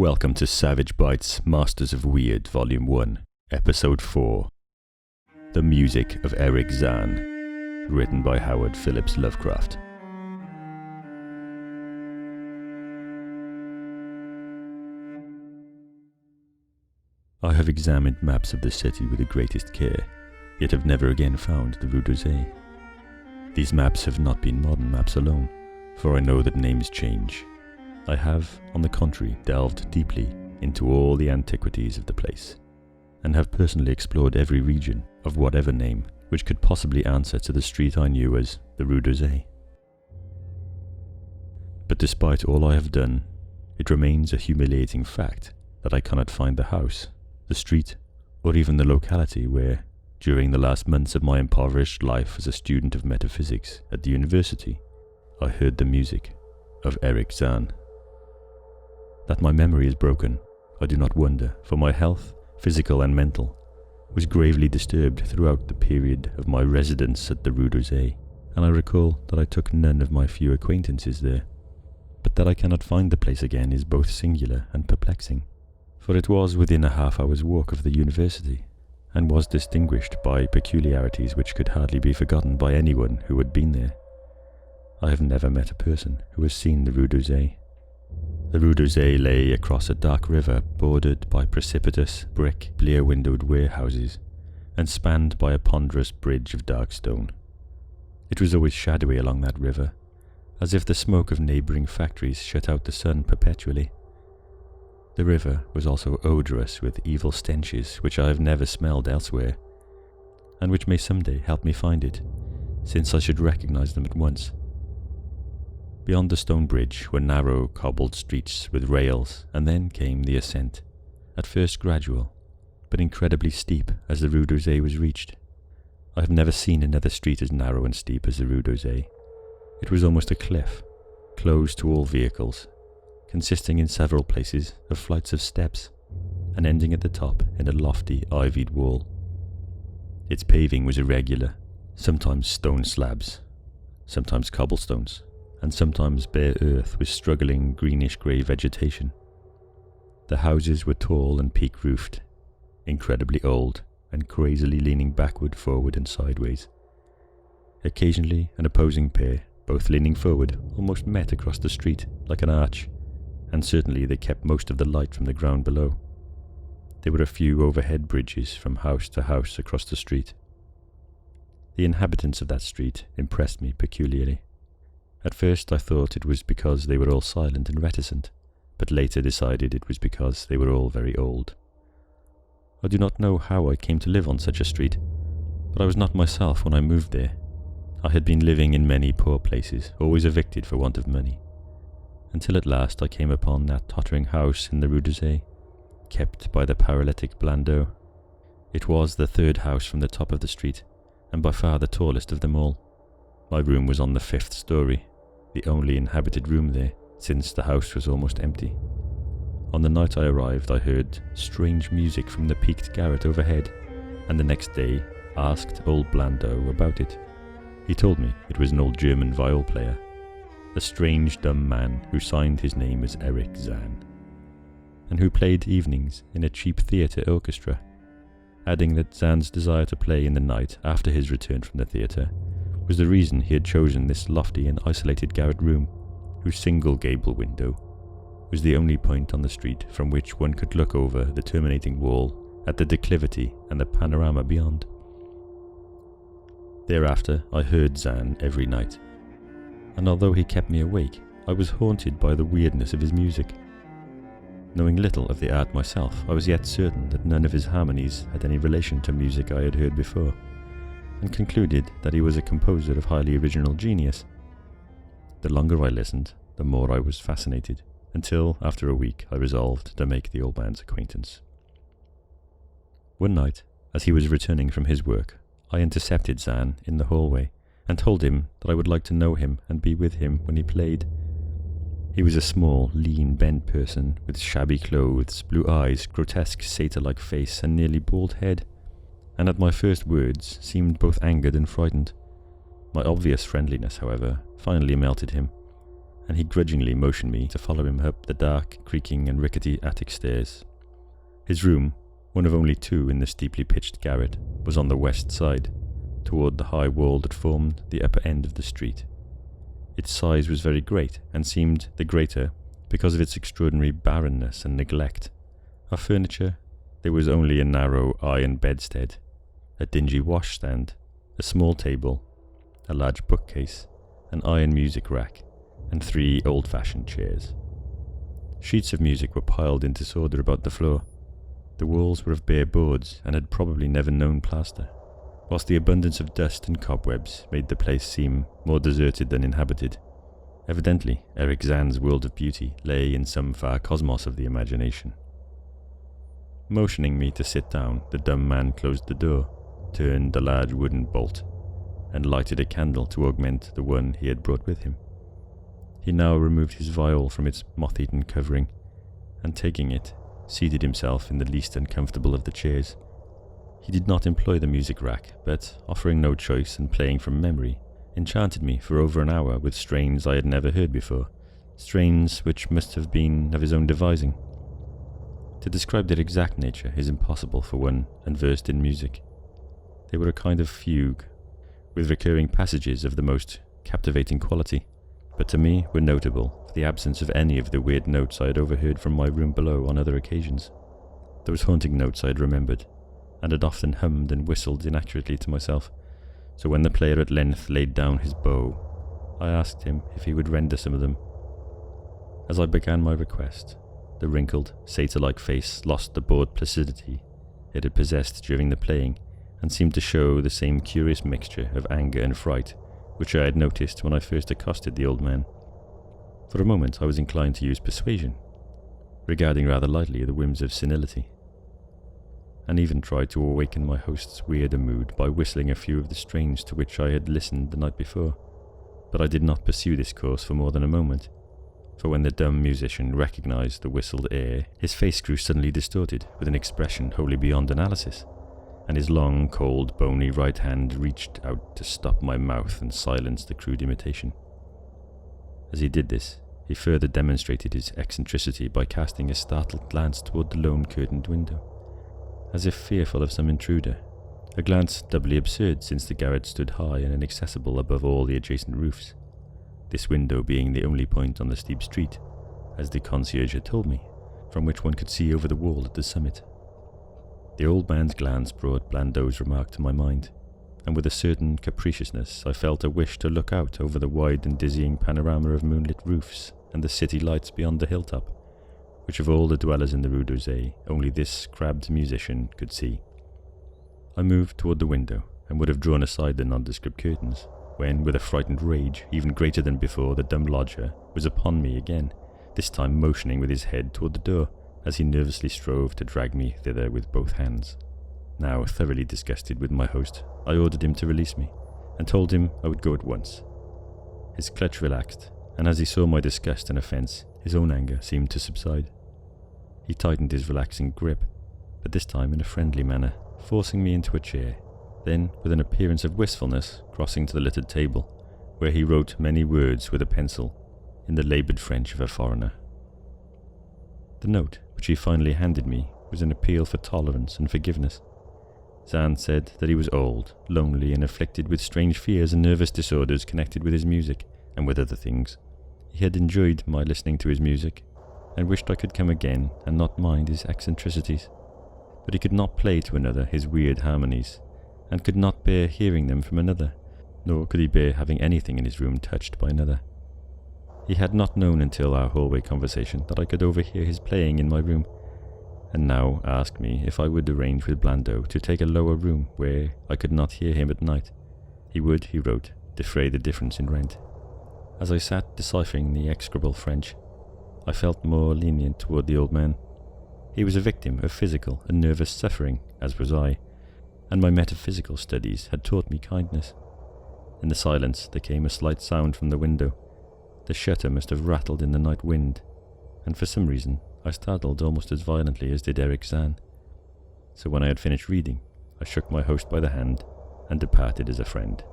Welcome to Savage Bites Masters of Weird Volume 1, Episode 4. The Music of Erich Zann, written by Howard Phillips Lovecraft. I have examined maps of the city with the greatest care, yet have never again found the Rue d'Orsay. These maps have not been modern maps alone, for I know that names change. I have, on the contrary, delved deeply into all the antiquities of the place, and have personally explored every region, of whatever name, which could possibly answer to the street I knew as the Rue d'Orsay. But despite all I have done, it remains a humiliating fact that I cannot find the house, the street, or even the locality where, during the last months of my impoverished life as a student of metaphysics at the university, I heard the music of Erich Zann. That my memory is broken, I do not wonder, for my health, physical and mental, was gravely disturbed throughout the period of my residence at the Rue d'Orsay, and I recall that I took none of my few acquaintances there. But that I cannot find the place again is both singular and perplexing, for it was within a half-hour's walk of the university, and was distinguished by peculiarities which could hardly be forgotten by anyone who had been there. I have never met a person who has seen the Rue d'Orsay. The Rue d'Orsay lay across a dark river bordered by precipitous, brick, blear-windowed warehouses, and spanned by a ponderous bridge of dark stone. It was always shadowy along that river, as if the smoke of neighbouring factories shut out the sun perpetually. The river was also odorous with evil stenches which I have never smelled elsewhere, and which may someday help me find it, since I should recognise them at once. Beyond the stone bridge were narrow, cobbled streets with rails, and then came the ascent, at first gradual, but incredibly steep as the Rue d'Orsay was reached. I have never seen another street as narrow and steep as the Rue d'Orsay. It was almost a cliff, closed to all vehicles, consisting in several places of flights of steps, and ending at the top in a lofty ivied wall. Its paving was irregular, sometimes stone slabs, sometimes cobblestones, and sometimes bare earth with struggling greenish-grey vegetation. The houses were tall and peak-roofed, incredibly old, and crazily leaning backward, forward and sideways. Occasionally an opposing pair, both leaning forward, almost met across the street like an arch, and certainly they kept most of the light from the ground below. There were a few overhead bridges from house to house across the street. The inhabitants of that street impressed me peculiarly. At first I thought it was because they were all silent and reticent, but later decided it was because they were all very old. I do not know how I came to live on such a street, but I was not myself when I moved there. I had been living in many poor places, always evicted for want of money, until at last I came upon that tottering house in the Rue d'Orsay, kept by the paralytic Blandot. It was the third house from the top of the street, and by far the tallest of them all. My room was on the 5th story, the only inhabited room there, since the house was almost empty. On the night I arrived I heard strange music from the peaked garret overhead, and the next day asked old Blandot about it. He told me it was an old German viol player, a strange dumb man who signed his name as Erich Zann, and who played evenings in a cheap theatre orchestra, adding that Zann's desire to play in the night after his return from the theatre was the reason he had chosen this lofty and isolated garret room, whose single gable window was the only point on the street from which one could look over the terminating wall at the declivity and the panorama beyond. Thereafter I heard Zann every night, and although he kept me awake, I was haunted by the weirdness of his music. Knowing little of the art myself, I was yet certain that none of his harmonies had any relation to music I had heard before, and concluded that he was a composer of highly original genius. The longer I listened, the more I was fascinated, until, after a week, I resolved to make the old man's acquaintance. One night, as he was returning from his work, I intercepted Zann in the hallway, and told him that I would like to know him and be with him when he played. He was a small, lean, bent person, with shabby clothes, blue eyes, grotesque satyr-like face, and nearly bald head, and at my first words seemed both angered and frightened. My obvious friendliness, however, finally melted him, and he grudgingly motioned me to follow him up the dark, creaking and rickety attic stairs. His room, one of only two in the steeply pitched garret, was on the west side, toward the high wall that formed the upper end of the street. Its size was very great, and seemed the greater because of its extraordinary barrenness and neglect. Of furniture, there was only a narrow iron bedstead, a dingy washstand, a small table, a large bookcase, an iron music rack, and 3 old-fashioned chairs. Sheets of music were piled in disorder about the floor. The walls were of bare boards and had probably never known plaster, whilst the abundance of dust and cobwebs made the place seem more deserted than inhabited. Evidently, Erich Zann's world of beauty lay in some far cosmos of the imagination. Motioning me to sit down, the dumb man closed the door, turned the large wooden bolt, and lighted a candle to augment the one he had brought with him. He now removed his viol from its moth-eaten covering, and taking it, seated himself in the least uncomfortable of the chairs. He did not employ the music rack, but, offering no choice and playing from memory, enchanted me for over an hour with strains I had never heard before, strains which must have been of his own devising. To describe their exact nature is impossible for one unversed in music. They were a kind of fugue, with recurring passages of the most captivating quality, but to me were notable for the absence of any of the weird notes I had overheard from my room below on other occasions. Those haunting notes I had remembered, and had often hummed and whistled inaccurately to myself, so when the player at length laid down his bow, I asked him if he would render some of them. As I began my request, the wrinkled, satyr-like face lost the bored placidity it had possessed during the playing, and seemed to show the same curious mixture of anger and fright which I had noticed when I first accosted the old man. For a moment I was inclined to use persuasion, regarding rather lightly the whims of senility, and even tried to awaken my host's weirder mood by whistling a few of the strains to which I had listened the night before. But I did not pursue this course for more than a moment, for when the dumb musician recognized the whistled air, his face grew suddenly distorted with an expression wholly beyond analysis, and his long, cold, bony right hand reached out to stop my mouth and silence the crude imitation. As he did this, he further demonstrated his eccentricity by casting a startled glance toward the lone curtained window, as if fearful of some intruder, a glance doubly absurd since the garret stood high and inaccessible above all the adjacent roofs, this window being the only point on the steep street, as the concierge had told me, from which one could see over the wall at the summit. The old man's glance brought Blandot's remark to my mind, and with a certain capriciousness I felt a wish to look out over the wide and dizzying panorama of moonlit roofs and the city lights beyond the hilltop, which of all the dwellers in the Rue d'Orsay only this crabbed musician could see. I moved toward the window, and would have drawn aside the nondescript curtains, when, with a frightened rage even greater than before, the dumb lodger was upon me again, this time motioning with his head toward the door, as he nervously strove to drag me thither with both hands. Now thoroughly disgusted with my host, I ordered him to release me, and told him I would go at once. His clutch relaxed, and as he saw my disgust and offence, his own anger seemed to subside. He tightened his relaxing grip, but this time in a friendly manner, forcing me into a chair, then, with an appearance of wistfulness, crossing to the littered table, where he wrote many words with a pencil, in the laboured French of a foreigner. The note, which he finally handed me, was an appeal for tolerance and forgiveness. Zann said that he was old, lonely, and afflicted with strange fears and nervous disorders connected with his music, and with other things. He had enjoyed my listening to his music, and wished I could come again and not mind his eccentricities. But he could not play to another his weird harmonies, and could not bear hearing them from another, nor could he bear having anything in his room touched by another. He had not known until our hallway conversation that I could overhear his playing in my room, and now asked me if I would arrange with Blandot to take a lower room where I could not hear him at night. He would, he wrote, defray the difference in rent. As I sat deciphering the execrable French, I felt more lenient toward the old man. He was a victim of physical and nervous suffering, as was I, and my metaphysical studies had taught me kindness. In the silence there came a slight sound from the window. The shutter must have rattled in the night wind, and for some reason I startled almost as violently as did Erich Zann. So when I had finished reading, I shook my host by the hand and departed as a friend.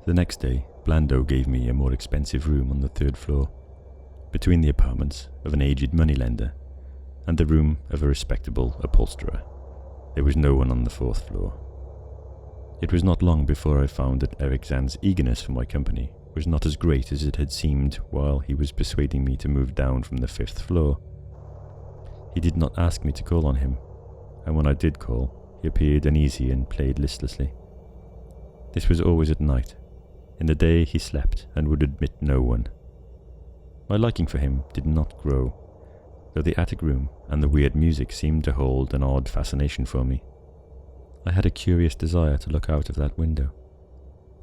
The next day, Blando gave me a more expensive room on the 3rd floor, between the apartments of an aged moneylender and the room of a respectable upholsterer. There was no one on the 4th floor. It was not long before I found that Erich Zann's eagerness for my company was not as great as it had seemed while he was persuading me to move down from the 5th floor. He did not ask me to call on him, and when I did call, he appeared uneasy and played listlessly. This was always at night. In the day he slept and would admit no one. My liking for him did not grow, though the attic room and the weird music seemed to hold an odd fascination for me. I had a curious desire to look out of that window,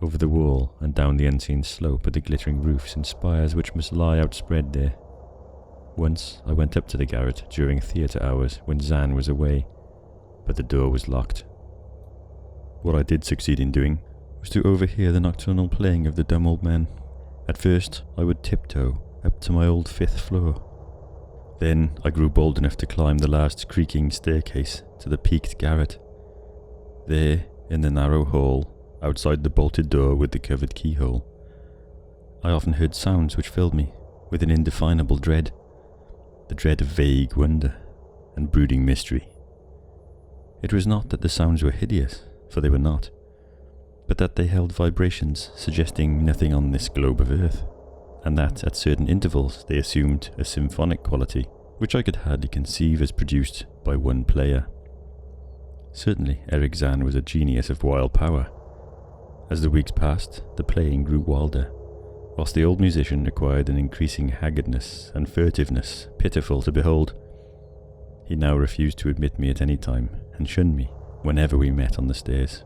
over the wall and down the unseen slope at the glittering roofs and spires which must lie outspread there. Once I went up to the garret during theatre hours when Zann was away, but the door was locked. What I did succeed in doing was to overhear the nocturnal playing of the dumb old man. At first I would tiptoe up to my old 5th floor. Then I grew bold enough to climb the last creaking staircase to the peaked garret. There, in the narrow hall, outside the bolted door with the covered keyhole, I often heard sounds which filled me with an indefinable dread, the dread of vague wonder and brooding mystery. It was not that the sounds were hideous, for they were not, but that they held vibrations suggesting nothing on this globe of earth, and that at certain intervals they assumed a symphonic quality which I could hardly conceive as produced by one player. Certainly Erich Zann was a genius of wild power. As the weeks passed, the playing grew wilder, whilst the old musician acquired an increasing haggardness and furtiveness pitiful to behold. He now refused to admit me at any time, and shunned me whenever we met on the stairs.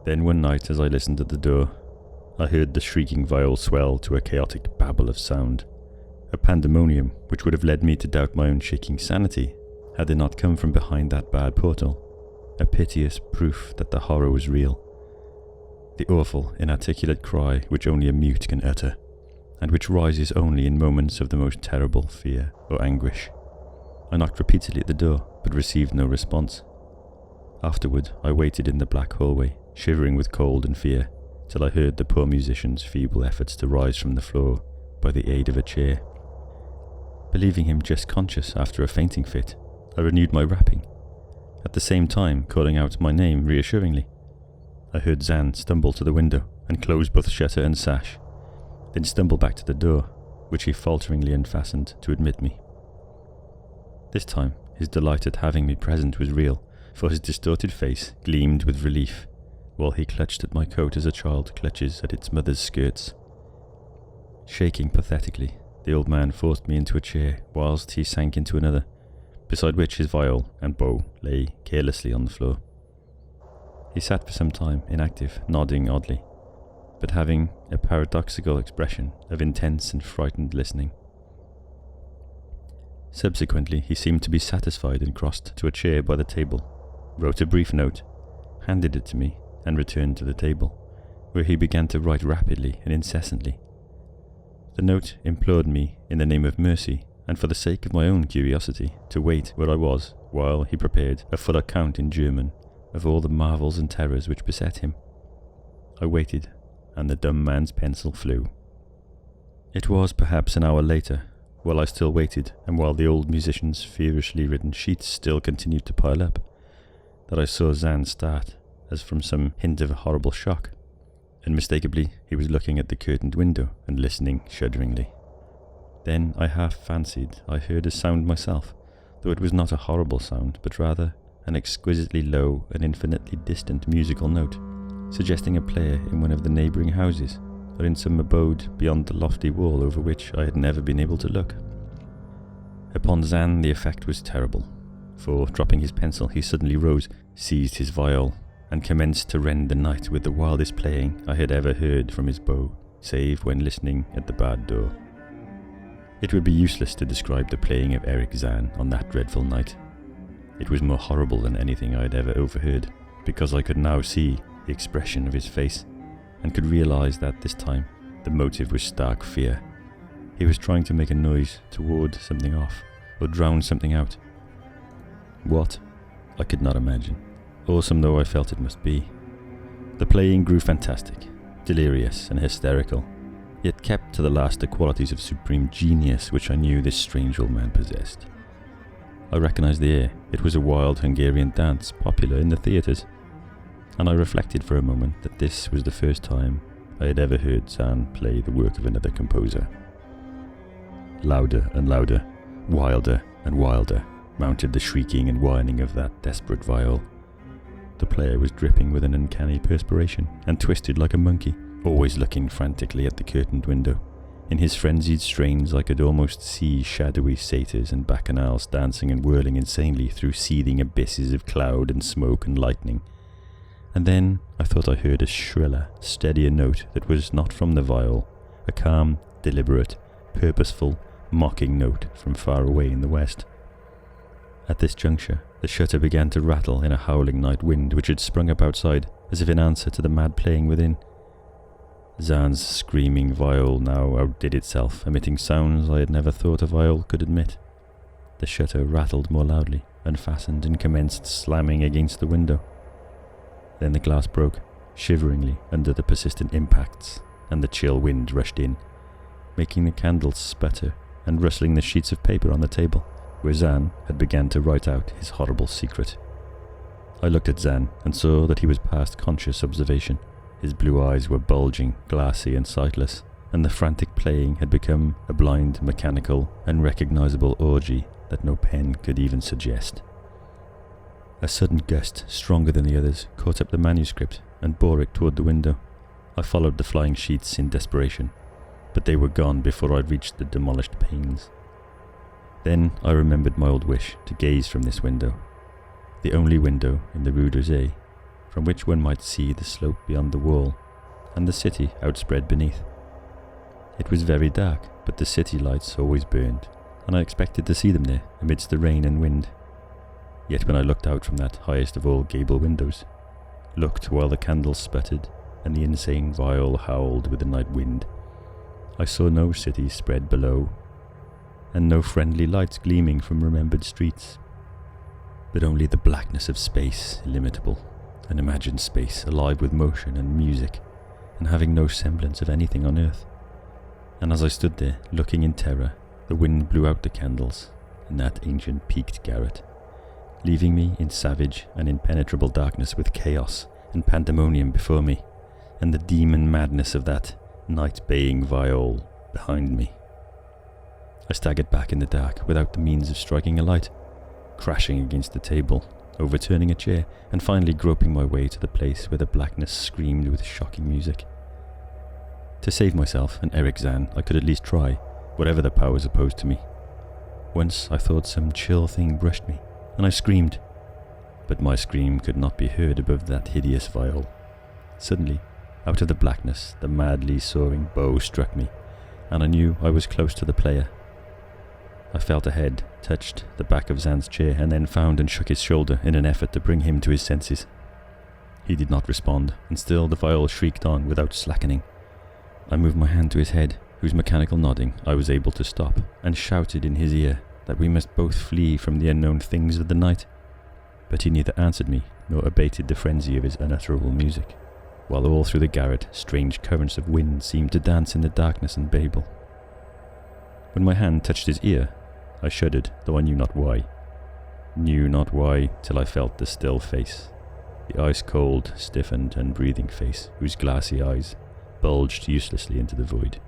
Then one night, as I listened at the door, I heard the shrieking viol swell to a chaotic babble of sound, a pandemonium which would have led me to doubt my own shaking sanity had it not come from behind that bad portal, a piteous proof that the horror was real. The awful, inarticulate cry which only a mute can utter, and which rises only in moments of the most terrible fear or anguish. I knocked repeatedly at the door, but received no response. Afterward, I waited in the black hallway, shivering with cold and fear, till I heard the poor musician's feeble efforts to rise from the floor by the aid of a chair. Believing him just conscious after a fainting fit, I renewed my rapping, at the same time calling out my name reassuringly. I heard Zann stumble to the window and close both shutter and sash, then stumble back to the door, which he falteringly unfastened to admit me. This time, his delight at having me present was real, for his distorted face gleamed with relief, while he clutched at my coat as a child clutches at its mother's skirts. Shaking pathetically, the old man forced me into a chair, whilst he sank into another, beside which his viol and bow lay carelessly on the floor. He sat for some time inactive, nodding oddly, but having a paradoxical expression of intense and frightened listening. Subsequently, he seemed to be satisfied and crossed to a chair by the table, wrote a brief note, handed it to me, and returned to the table, where he began to write rapidly and incessantly. The note implored me, in the name of mercy, and for the sake of my own curiosity, to wait where I was while he prepared a full account in German of all the marvels and terrors which beset him. I waited, and the dumb man's pencil flew. It was perhaps an hour later, while I still waited, and while the old musician's feverishly written sheets still continued to pile up, that I saw Zann start, as from some hint of a horrible shock. Unmistakably, he was looking at the curtained window and listening shudderingly. Then I half fancied I heard a sound myself, though it was not a horrible sound, but rather an exquisitely low and infinitely distant musical note, suggesting a player in one of the neighbouring houses, or in some abode beyond the lofty wall over which I had never been able to look. Upon Zann the effect was terrible, for, dropping his pencil, he suddenly rose, seized his viol, and commenced to rend the night with the wildest playing I had ever heard from his bow, save when listening at the bad door. It would be useless to describe the playing of Erich Zann on that dreadful night. It was more horrible than anything I had ever overheard, because I could now see the expression of his face, and could realize that this time the motive was stark fear. He was trying to make a noise to ward something off, or drown something out. What? I could not imagine, awesome though I felt it must be. The playing grew fantastic, delirious and hysterical, yet kept to the last the qualities of supreme genius which I knew this strange old man possessed. I recognised the air. It was a wild Hungarian dance popular in the theatres, and I reflected for a moment that this was the first time I had ever heard Zann play the work of another composer. Louder and louder, wilder and wilder, mounted the shrieking and whining of that desperate viol. The player was dripping with an uncanny perspiration and twisted like a monkey, always looking frantically at the curtained window. In his frenzied strains I could almost see shadowy satyrs and bacchanals dancing and whirling insanely through seething abysses of cloud and smoke and lightning. And then I thought I heard a shriller, steadier note that was not from the viol, a calm, deliberate, purposeful, mocking note from far away in the west. At this juncture, the shutter began to rattle in a howling night wind which had sprung up outside, as if in answer to the mad playing within. Zann's screaming viol now outdid itself, emitting sounds I had never thought a viol could emit. The shutter rattled more loudly, unfastened, and commenced slamming against the window. Then the glass broke, shiveringly under the persistent impacts, and the chill wind rushed in, making the candles sputter and rustling the sheets of paper on the table, where Zann had begun to write out his horrible secret. I looked at Zann and saw that he was past conscious observation. His blue eyes were bulging, glassy and sightless, and the frantic playing had become a blind, mechanical, unrecognizable orgy that no pen could even suggest. A sudden gust, stronger than the others, caught up the manuscript and bore it toward the window. I followed the flying sheets in desperation, but they were gone before I reached the demolished panes. Then I remembered my old wish to gaze from this window, the only window in the Rue d'Orsay, from which one might see the slope beyond the wall, and the city outspread beneath. It was very dark, but the city lights always burned, and I expected to see them there amidst the rain and wind. Yet when I looked out from that highest of all gable windows, looked while the candles sputtered and the insane viol howled with the night wind, I saw no city spread below, and no friendly lights gleaming from remembered streets, but only the blackness of space, illimitable, an imagined space alive with motion and music, and having no semblance of anything on earth. And as I stood there, looking in terror, the wind blew out the candles in that ancient peaked garret, leaving me in savage and impenetrable darkness with chaos and pandemonium before me, and the demon madness of that night-baying viol behind me. I staggered back in the dark without the means of striking a light, crashing against the table, overturning a chair, and finally groping my way to the place where the blackness screamed with shocking music. To save myself and Erich Zann, I could at least try, whatever the powers opposed to me. Once I thought some chill thing brushed me, and I screamed, but my scream could not be heard above that hideous viol. Suddenly, out of the blackness, the madly soaring bow struck me, and I knew I was close to the player. I felt a head, touched the back of Zann's chair, and then found and shook his shoulder in an effort to bring him to his senses. He did not respond, and still the viol shrieked on without slackening. I moved my hand to his head, whose mechanical nodding I was able to stop, and shouted in his ear that we must both flee from the unknown things of the night. But he neither answered me nor abated the frenzy of his unutterable music, while all through the garret strange currents of wind seemed to dance in the darkness and babel. When my hand touched his ear, I shuddered, though I knew not why. Knew not why till I felt the still face, the ice-cold, stiffened, unbreathing face, whose glassy eyes bulged uselessly into the void.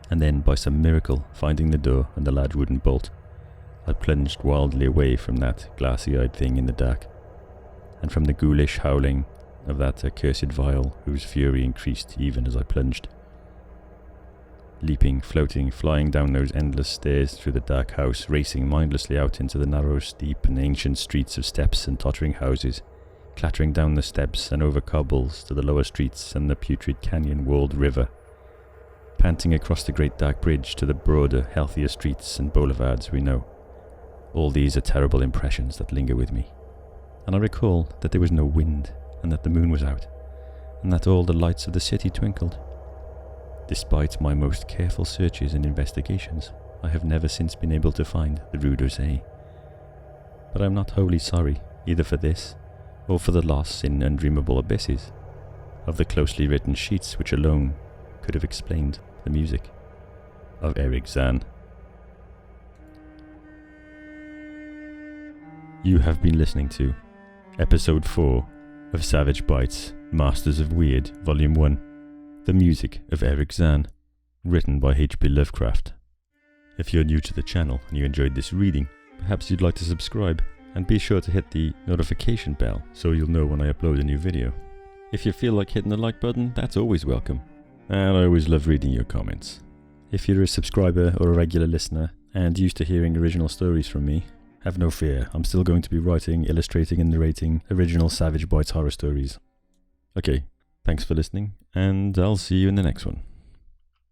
And then, by some miracle, finding the door and the large wooden bolt, I plunged wildly away from that glassy-eyed thing in the dark, and from the ghoulish howling of that accursed viol whose fury increased even as I plunged. Leaping, floating, flying down those endless stairs through the dark house, racing mindlessly out into the narrow, steep and ancient streets of steps and tottering houses, clattering down the steps and over cobbles to the lower streets and the putrid canyon-walled river, panting across the great dark bridge to the broader, healthier streets and boulevards we know. All these are terrible impressions that linger with me, and I recall that there was no wind, and that the moon was out, and that all the lights of the city twinkled. Despite my most careful searches and investigations, I have never since been able to find the Rue d'Orsay. But I am not wholly sorry, either for this, or for the loss in undreamable abysses. of the closely written sheets which alone could have explained the music of Erich Zann. You have been listening to Episode 4 of Savage Bites, Masters of Weird, Volume 1, The Music of Erich Zann, written by H.P. Lovecraft. If you're new to the channel and you enjoyed this reading, perhaps you'd like to subscribe, and be sure to hit the notification bell so you'll know when I upload a new video. If you feel like hitting the like button, that's always welcome, and I always love reading your comments. If you're a subscriber or a regular listener and used to hearing original stories from me, have no fear, I'm still going to be writing, illustrating and narrating original Savage Bites horror stories. Okay, thanks for listening, and I'll see you in the next one.